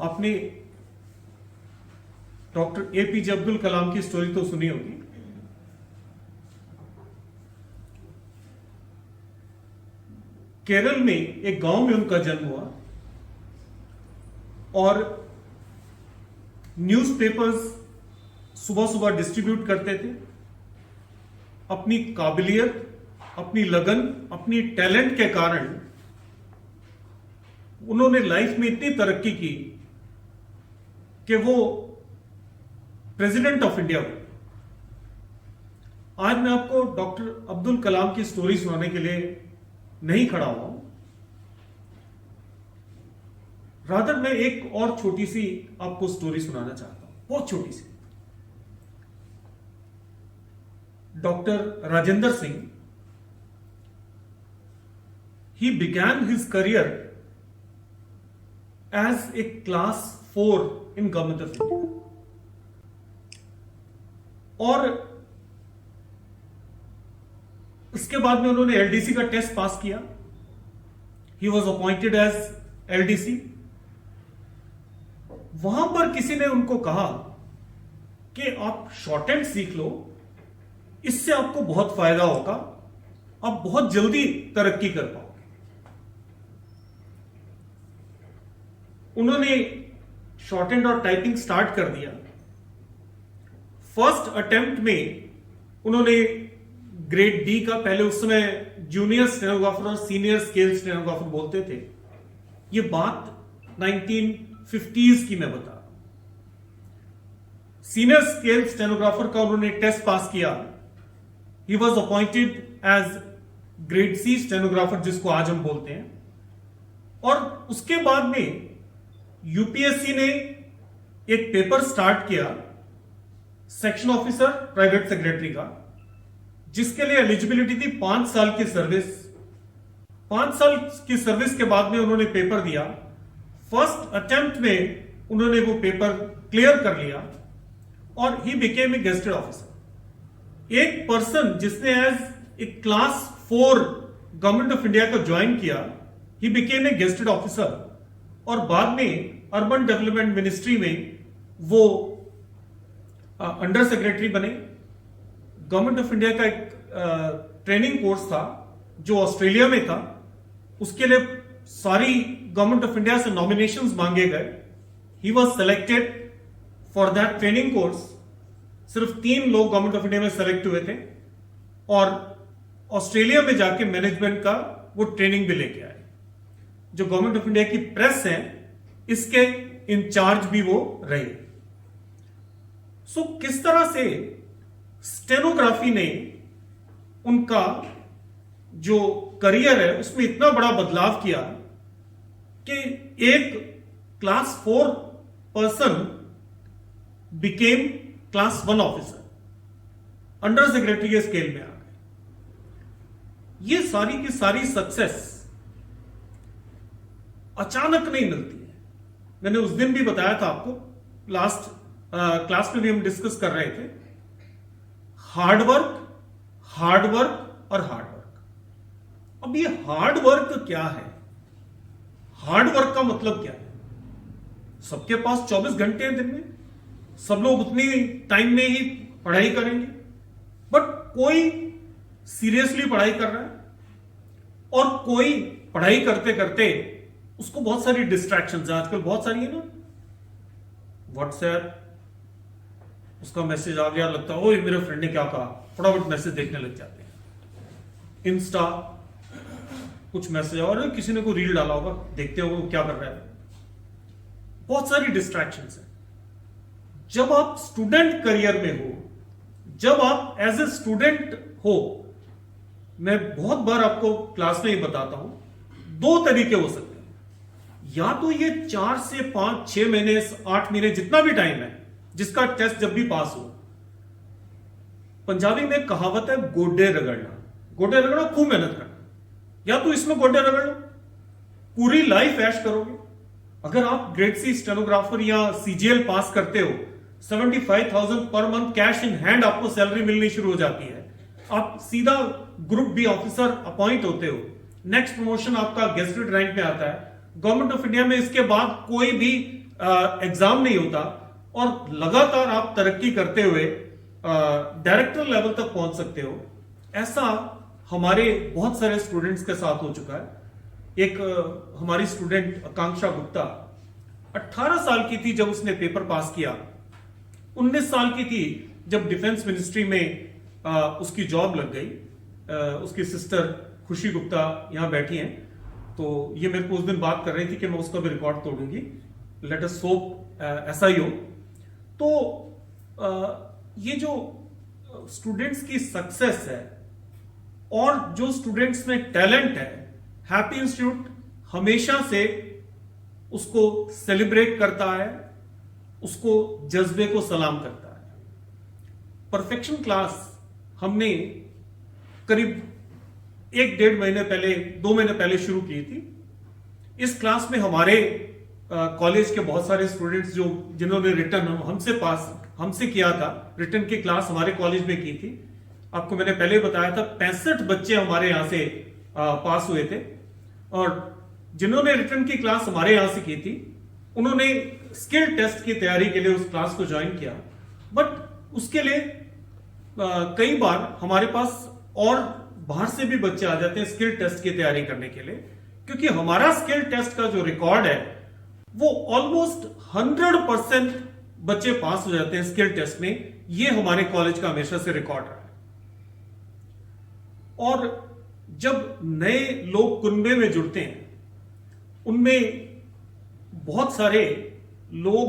आपने doctor APJ Abdul Kalam की story तो सुनी होगी। केरल में एक गांव में उनका जन्म हुआ और न्यूज़पेपर्स सुबह सुबह डिस्ट्रीब्यूट करते थे। अपनी काबिलियत, अपनी लगन, अपनी टैलेंट के कारण उन्होंने लाइफ में इतनी तरक्की की कि वो प्रेसिडेंट ऑफ इंडिया हुए। आज मैं आपको डॉक्टर अब्दुल कलाम की स्टोरी सुनाने के लिए नहीं खड़ा हुआ हूं, रादर मैं एक और छोटी सी आपको स्टोरी सुनाना चाहता हूं, बहुत छोटी सी। Doctor Rajendra Singh, he began his career as a class 4 in government of India और उसके बाद में उन्होंने एलडीसी का टेस्ट पास किया। He was appointed as LDC. वहां पर किसी ने उनको कहा कि आप शॉर्ट हैंड सीख लो, इससे आपको बहुत फायदा होगा, आप बहुत जल्दी तरक्की कर पाओगे। उन्होंने शॉर्ट हैंड और टाइपिंग स्टार्ट कर दिया। फर्स्ट अटेम्प्ट में उन्होंने ग्रेड डी का, पहले उस समय जूनियर स्टेनोग्राफर और सीनियर स्केल स्टेनोग्राफर बोलते थे, ये बात 1950s की मैं बता रहा हूं। सीनियर स्केल स्टेनोग्राफर का उन्होंने टेस्ट पास किया। He was appointed as grade C stenographer, जिसको आज हम बोलते हैं। और उसके बाद में यूपीएससी ने एक पेपर स्टार्ट किया, सेक्शन ऑफिसर प्राइवेट सेक्रेटरी का, जिसके लिए एलिजिबिलिटी थी 5 साल की सर्विस। 5 साल की सर्विस के बाद में उन्होंने पेपर दिया। फर्स्ट अटेम्प्ट में उन्होंने वो पेपर क्लियर कर लिया और he became a gazetted officer. एक पर्सन जिसने as a class 4 government of India को ज्वाइन किया, he became a gazetted officer और बाद में अर्बन डेवलपमेंट मिनिस्ट्री में वो अंडर सेक्रेटरी बने। गवर्नमेंट ऑफ इंडिया का एक ट्रेनिंग कोर्स था जो ऑस्ट्रेलिया में था, उसके लिए सारी गवर्नमेंट ऑफ इंडिया से नॉमिनेशंस मांगे गए। He was selected for that training course. सिर्फ 3 लोग गवर्नमेंट ऑफ इंडिया में सेलेक्ट हुए थे और ऑस्ट्रेलिया में जाके मैनेजमेंट का वो ट्रेनिंग भी लेके आए। जो गवर्नमेंट ऑफ इंडिया की प्रेस है, इसके इंचार्ज भी वो रहे। किस तरह से स्टेनोग्राफी ने उनका जो करियर है उसमें इतना बड़ा बदलाव किया कि एक class 4 person became class 1 officer, under secretary के स्केल में आ गए। ये सारी की सारी सक्सेस अचानक नहीं मिलती है। मैंने उस दिन भी बताया था आपको, लास्ट क्लास में भी हम डिस्कस कर रहे थे, हार्ड वर्क, हार्ड वर्क और हार्ड वर्क। अब ये हार्ड वर्क क्या है? हार्ड वर्क का मतलब क्या है? सबके पास 24 घंटे हैं दिन में, सब लोग उतनी टाइम में ही पढ़ाई करेंगे, बट कोई सीरियसली पढ़ाई कर रहा है और कोई पढ़ाई करते करते उसको बहुत सारी डिस्ट्रैक्शंस हैं। आजकल बहुत सारी है ना, व्हाट्सएप, उसका मैसेज आ गया, लगता है ओए मेरे फ्रेंड ने क्या कहा, फटाफट मैसेज देखने लग जाते हैं। इंस्टा, कुछ मैसेज और किसी ने कोई रील डाला होगा, देखते हो वो क्या कर रहा है। बहुत सारी डिस्ट्रैक्शंस हैं। जब आप स्टूडेंट करियर में हो, जब आप एज ए स्टूडेंट हो, मैं बहुत बार आपको क्लास में ही बताता हूं, 2 तरीके हो सकते हैं। या तो ये 4 से 5, 6 महीने, 8 महीने, जितना भी टाइम है, जिसका टेस्ट जब भी पास हो, पंजाबी में कहावत है गोडे रगड़ना। गोडे रगड़ना, खूब मेहनत करना। या तो इसमें गोडे रगड़ लो, पूरी लाइफ ऐश करोगे। अगर आप ग्रेड सी स्टेनोग्राफर या सीजीएल पास करते हो, 75,000 per month cash in hand आपको सैलरी मिलनी शुरू हो जाती है। आप सीधा ग्रुप बी ऑफिसर अपॉइंट होते हो, नेक्स्ट प्रमोशन आपका गेस्टेड रैंक में आता है, गवर्नमेंट ऑफ इंडिया में इसके बाद कोई भी एग्जाम नहीं होता और लगातार आप तरक्की करते हुए डायरेक्टर लेवल तक पहुंच सकते हो। ऐसा हमारे बहुत सारे स्टूडेंट्स के साथ हो चुका है। एक हमारी स्टूडेंट आकांक्षा गुप्ता 18 साल की थी जब उसने पेपर पास किया, 19 साल की थी जब डिफेंस मिनिस्ट्री में उसकी जॉब लग गई। उसकी सिस्टर खुशी गुप्ता यहां बैठी हैं, तो ये मेरे को उस दिन बात कर रही थी कि मैं उसका भी रिकॉर्ड तोड़ूंगी। लेट अस होप ऐसा ही हो। तो ये जो स्टूडेंट्स की सक्सेस है और जो स्टूडेंट्स में टैलेंट है, हैप्पी इंस्टीट्यूट हमेशा से उसको सेलिब्रेट करता है, उसको जज्बे को सलाम करता है। परफेक्शन क्लास हमने करीब 1-1.5 महीने पहले, 2 महीने पहले शुरू की थी। इस क्लास में हमारे कॉलेज के बहुत सारे स्टूडेंट्स जिन्होंने रिटर्न हमसे किया था, रिटर्न की क्लास हमारे कॉलेज में की थी। आपको मैंने पहले बताया था 65 बच्चे हमारे यहां से पास हुए थे, और जिन्होंने रिटर्न की क्लास हमारे यहां से की थी उन्होंने स्किल टेस्ट की तैयारी के लिए उस क्लास को ज्वाइन किया। बट उसके लिए कई बार हमारे पास और बाहर से भी बच्चे आ जाते हैं स्किल टेस्ट की तैयारी करने के लिए, क्योंकि हमारा स्किल टेस्ट का जो रिकॉर्ड है वो ऑलमोस्ट 100% बच्चे पास हो जाते हैं स्किल टेस्ट में। ये हमारे कॉलेज का हमेशा से रिकॉर्ड रहा है। और जब नए लोग कुनबे में जुड़ते हैं, उनमें बहुत सारे लोग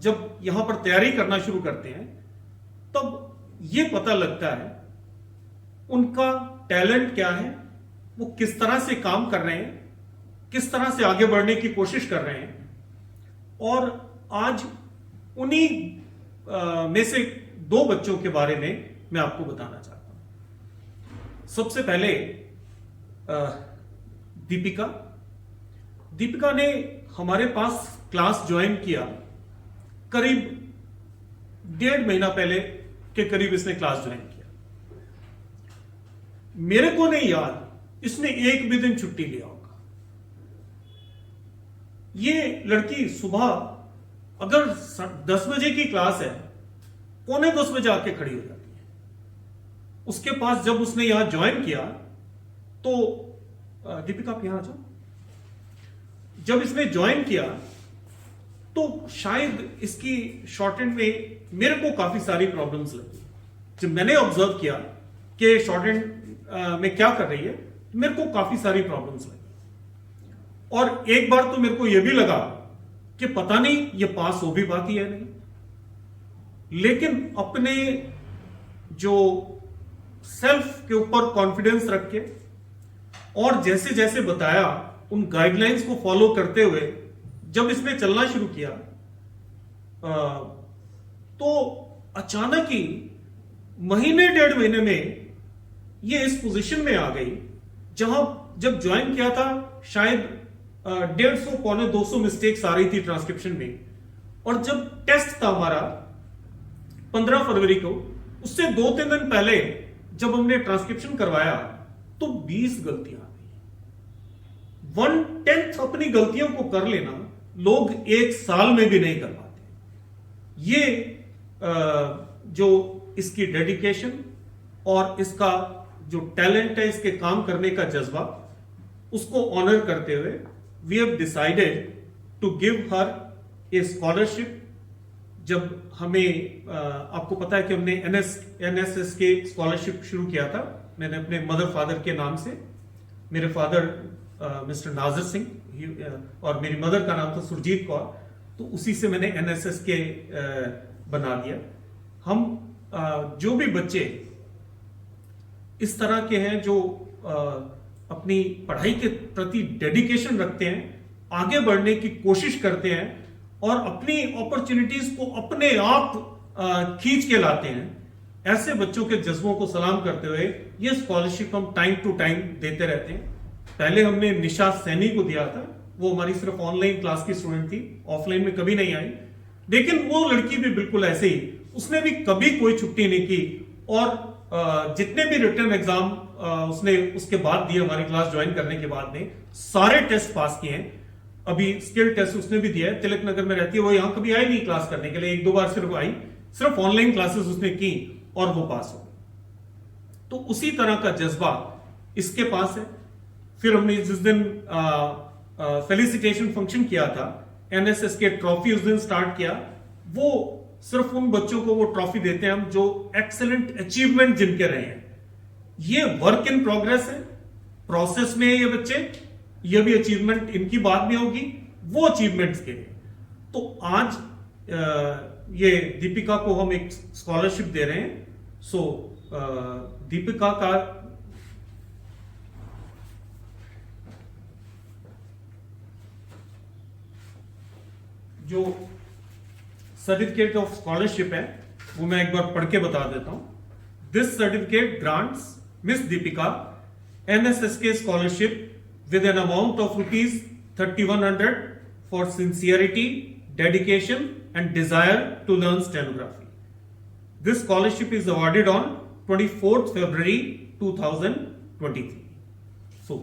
जब यहां पर तैयारी करना शुरू करते हैं तब ये पता लगता है उनका टैलेंट क्या है, वो किस तरह से काम कर रहे हैं, किस तरह से आगे बढ़ने की कोशिश कर रहे हैं। और आज उन्हीं में से 2 बच्चों के बारे में मैं आपको बताना चाहता हूं। सबसे पहले दीपिका ने हमारे पास क्लास ज्वाइन किया करीब 1.5 महीना पहले के करीब इसने क्लास ज्वाइन किया। मेरे को नहीं याद इसने एक भी दिन छुट्टी लिया होगा। ये लड़की सुबह अगर 10 बजे की क्लास है, 9:45 बजे आके खड़ी हो जाती है। उसके पास जब उसने यहां ज्वाइन किया तो दीपिका आप यहां आ जाओ। जब इसने ज्वाइन किया तो शायद इसकी शॉर्ट एंड में मेरे को काफी सारी प्रॉब्लम्स लगी। जब मैंने ऑब्जर्व किया कि शॉर्ट एंड में क्या कर रही है, मेरे को काफी सारी प्रॉब्लम्स लगी। और एक बार तो मेरे को यह भी लगा कि पता नहीं ये पास हो भी पाती है नहीं। लेकिन अपने जो सेल्फ के ऊपर कॉन्फिडेंस रख के और जैसे जैसे बताया उन गाइडलाइंस को फॉलो करते हुए जब इसने चलना शुरू किया तो अचानक ही महीने 1.5 महीने में ये इस पोजीशन में आ गई जहां जब ज्वाइन किया था शायद 150-200 मिस्टेक्स आ रही थी ट्रांसक्रिप्शन में। और जब टेस्ट था हमारा 15 फरवरी को, उससे 2-3 दिन पहले जब हमने ट्रांसक्रिप्शन करवाया तो 20 गलतियां आ गई। 1/10 अपनी गलतियों को कर लेना लोग 1 साल में भी नहीं कर पाते। ये जो इसकी डेडिकेशन और इसका जो टैलेंट है, इसके काम करने का जज्बा, उसको ऑनर करते हुए we have decided to give her a scholarship. जब हमें आपको पता है कि हमने एनएसएस के स्कॉलरशिप शुरू किया था, मैंने अपने मदर फादर के नाम से। मेरे फादर मिस्टर नाजिर सिंह और मेरी मदर का नाम था सुरजीत कौर, तो उसी से मैंने एनएसएस के बना दिया। हम जो भी बच्चे इस तरह के हैं जो अपनी पढ़ाई के प्रति डेडिकेशन रखते हैं, आगे बढ़ने की कोशिश करते हैं और अपनी अपॉर्चुनिटीज को अपने आप खींच के लाते हैं, ऐसे बच्चों के जज्बों को सलाम करते हुए ये स्कॉलरशिप हम टाइम टू टाइम देते रहते हैं। पहले हमने निशा सैनी को दिया था, वो हमारी सिर्फ ऑनलाइन क्लास की स्टूडेंट थी, ऑफलाइन में कभी नहीं आई। लेकिन वो लड़की भी बिल्कुल ऐसे ही, उसने भी कभी कोई छुट्टी नहीं की और जितने भी रिटर्न एग्जाम उसने उसके बाद दिए, हमारी क्लास ज्वाइन करने के बाद ने सारे टेस्ट पास किए हैं। अभी स्किल टेस्ट उसने भी दिया है, तिलक नगर में रहती है वो, यहां कभी आई नहीं क्लास करने के लिए, एक दो बार सिर्फ आई, सिर्फ ऑनलाइन क्लासेस उसने की और वो पास हो गई। तो उसी तरह का जज्बा इसके पास है। फिर हमने जिस दिन फेलिसिटेशन फंक्शन किया था, एनएसएस के ट्रॉफी उस दिन स्टार्ट किया, वो सिर्फ उन बच्चों को वो ट्रॉफी देते हैं हम जो एक्सेलेंट अचीवमेंट जिनके रहे हैं। ये वर्क इन प्रोग्रेस है, प्रोसेस में है ये बच्चे, ये भी अचीवमेंट इनकी बाद में होगी, वो अचीवमेंट्स के लिए। तो आज ये दीपिका को हम एक स्कॉलरशिप दे रहे हैं। सो दीपिका का जो सर्टिफिकेट ऑफ स्कॉलरशिप है वो मैं एक बार पढ़ के बता देता हूं। This certificate grants miss Deepika NSSK scholarship with an amount of rupees 3100 for sincerity, dedication and desire to learn stenography. This scholarship is awarded on 24th February 2023. So,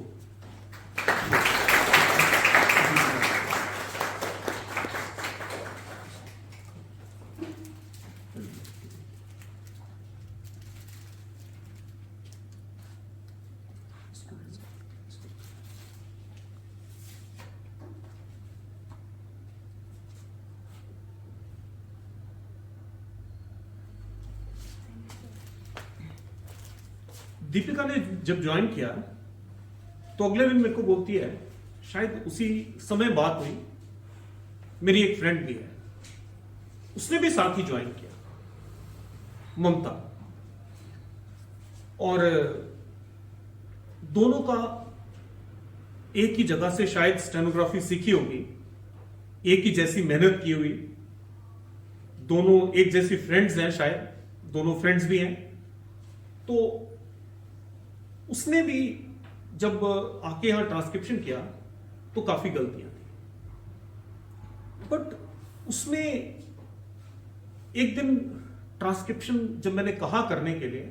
Deepika ने जब ज्वाइन किया तो अगले दिन मेरे को बोलती है, शायद उसी समय बात हुई, मेरी एक फ्रेंड भी है, उसने भी साथ ही ज्वाइन किया, ममता, और दोनों का एक ही जगह से शायद स्टेनोग्राफी सीखी होगी, एक ही जैसी मेहनत की हुई, दोनों एक जैसी फ्रेंड्स हैं, शायद दोनों फ्रेंड्स भी हैं। तो उसने भी जब आके यहां ट्रांसक्रिप्शन किया तो काफी गलतियां थी, बट उसमें एक दिन ट्रांसक्रिप्शन जब मैंने कहा करने के लिए,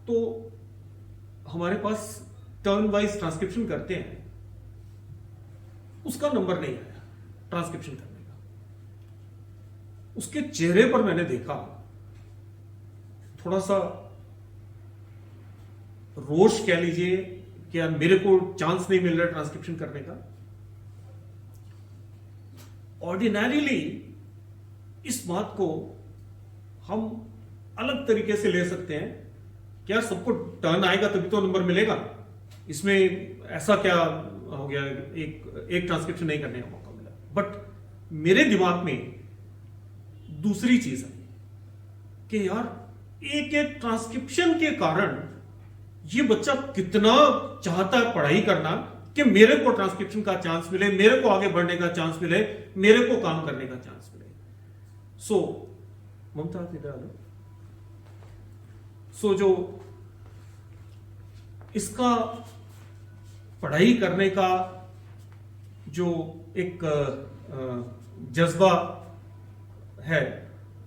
तो हमारे पास टर्न वाइज ट्रांसक्रिप्शन करते हैं, उसका नंबर नहीं आया ट्रांसक्रिप्शन करने का। उसके चेहरे पर मैंने देखा थोड़ा सा रोष कह लीजिए, क्या मेरे को चांस नहीं मिल रहा ट्रांसक्रिप्शन करने का। ऑर्डिनरीली इस बात को हम अलग तरीके से ले सकते हैं, क्या सबको टर्न आएगा तभी तो नंबर मिलेगा, इसमें ऐसा क्या हो गया, एक ट्रांसक्रिप्शन नहीं करने का मौका मिला। बट मेरे दिमाग में दूसरी चीज आई कि यार एक एक ट्रांसक्रिप्शन के कारण ये बच्चा कितना चाहता है पढ़ाई करना कि मेरे को ट्रांसक्रिप्शन का चांस मिले, मेरे को आगे बढ़ने का चांस मिले, मेरे को काम करने का चांस मिले। सो ममता इधर आ जाओ। सो जो इसका पढ़ाई करने का जो एक जज्बा है,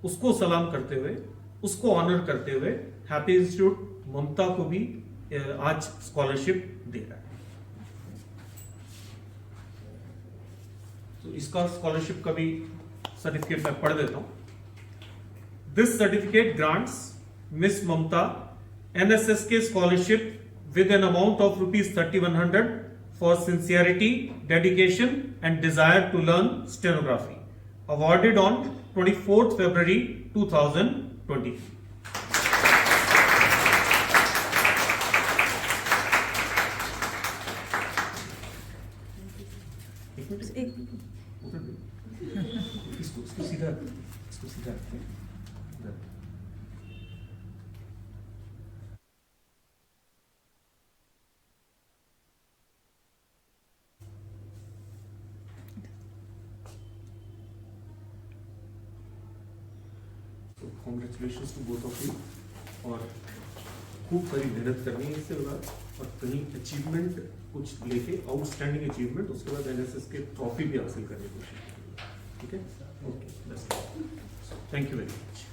उसको सलाम करते हुए, उसको ऑनर करते हुए हैप्पी इंस्टीट्यूट ममता को भी आज स्कॉलरशिप दे रहा है। तो इसका स्कॉलरशिप का भी सर्टिफिकेट मैं पढ़ देता हूं। This certificate grants Miss Mamata NSSK scholarship with an amount of rupees 3100 for sincerity, dedication and desire to learn stenography, awarded on 24th February 2020. इसको सीधा congratulations to both of you, और खूब सारी मेहनत करनी है इससे बाद, और कहीं अचीवमेंट कुछ लेके, आउटस्टैंडिंग अचीवमेंट, उसके बाद NSS के ट्रॉफी भी हासिल करने की कोशिश करेंगे। ठीक है, okay, thank you very much.